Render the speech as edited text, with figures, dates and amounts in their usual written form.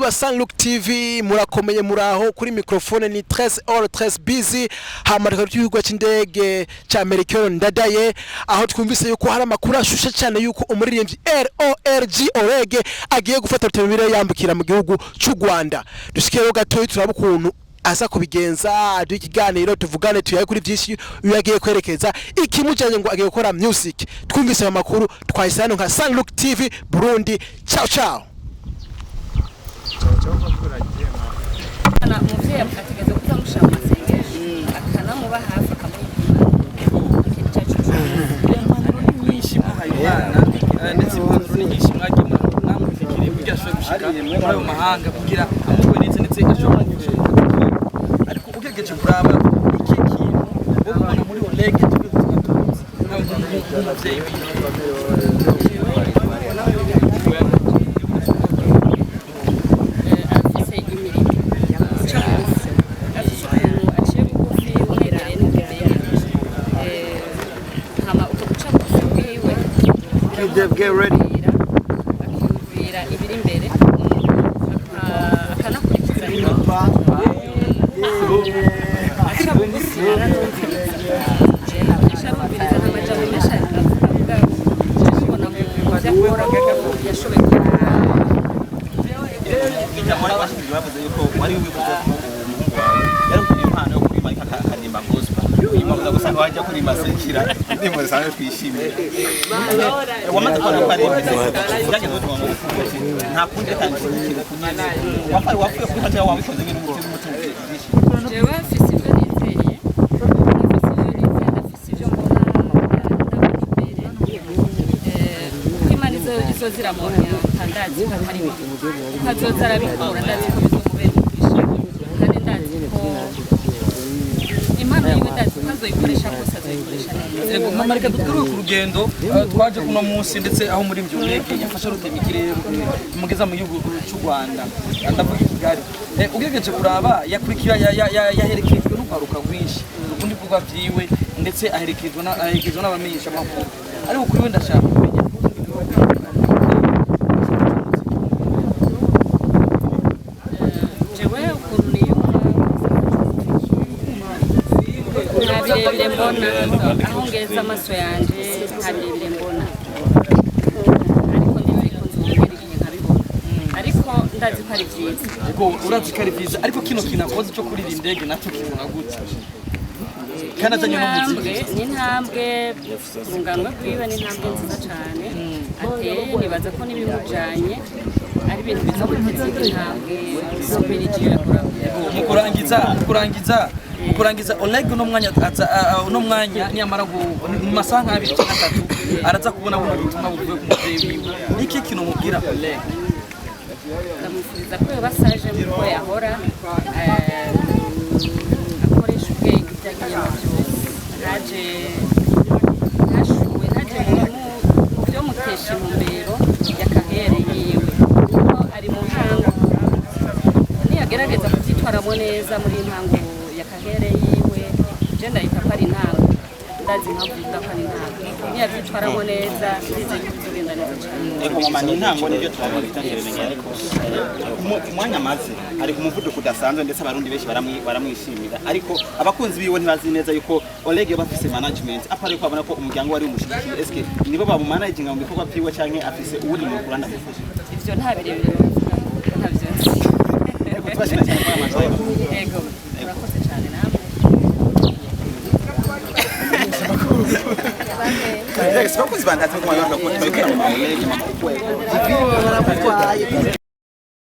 ba Sunlook TV murakomeye muraho kuri microphone ni 13 busy hamarika cy'igwa cy'indege cya Amerika ndadaye aho twumvise yuko hari amakuru ashushe cyane yuko umuririmbyi Olegue agiye gufata rutemire yambukira mu gihugu cy'u Rwanda dushikero gatoyi turabukuntu asa kubigenza ikiganiro tuvugane tuyaye kuri byinshi yagiye kwerekeza ikimujanye ngo agiye gukora music twumvise amakuru twahisano nka Sunlook TV Burundi ciao ciao ana muvye ategeza kuzamusha amasengesho akanamuba hafi akamubwira ikintu cyacu nyinshi muhayibana ndetse impanuro nyinshi mwagiye namufekire kugira sho gushika muri ayo mahanga kugira amubwe ndetse ashobora ariko ugegeje kuraba iki kintu ubona muri Olegue get ready. wajya kuri masekira ndimo zawe twishimye wamaze kwa pare byageze mu nta kundi atandukira kunyana wafuye kuhaje wabikoze ibintu mutima jewe afise ibyo nizeye afise ibyo mbona imana izo ziramubona ntandazi hari ntazoza arabikora ndazi ko bizomubera kandi ndazi ko imana yiwe ndazi ko azoyikoresha kose azoyikoresha neza yego mamarika dutwiwe ku rugendo twaje kuno munsi ndetse aho muri Olegue yafasha rutemikire mugeza mu gihugu cy'u Rwanda ndavuga I Kigali ugegeje kuraba yakurikira yaherekejwe n'ukaruka rwinshi ukundi kuvuga byiwe ndetse aherekejwe n'abamenyesha makuru ariko kuri we ndashaka kumenya birebire mbona aho ngeza amaso yanje birebire mbona ariko ndiziko nkabibona ariko ndazi ko ari byiza yego urazi ko ari byiza ariko kino kinakoze cyo kurira indege natwe kibona gutya kandi azanye n'umuziki ni intambwe urunganwe kwiba ni intambwe nziza cyane ateye nibaza ko n'ibimujanye ari ibintu biza guteza intambwe zo kwirigiye kurangiza Olegue no mwanya nyamara mu masaha 2 cyangwa 3 araza kubona buno butumwa buvuye ku muvyeyi wiwe iki kintu mubwira Olegue ndamufuriza ko yabasaje mu yahora akoresha ubwenge byagiye naje mu byo mutesha intumbero yakahere yiwe ko ari mu ntango niyagerageza kubyitwaramo neza muri intango yakahere yiwe je ndahita ko ari intango ndazi nkavuga ko ari intango niyabyitwaramo neza ndize kuzogenda neza cyane eko mama ni intango nibyo twabona bitangiye ariko umwanya maze ari ku muvuduko udasanzwe ndetse abarundi benshi baramwishimira ariko abakunzi biwe ntibazi neza yuko Olegue bafise management apare ko abona ko umuryango wari umushikiye eske nibo bamumanaging mu bikorwa byiwe canke afise uwuri mu Rwanda gufasha ivyo nta birebire ntavyo eko twashina cyane kwa amazoya ego urakoze cyane namwe Bakuzi bandaze ko yona ko twekera mu Olegue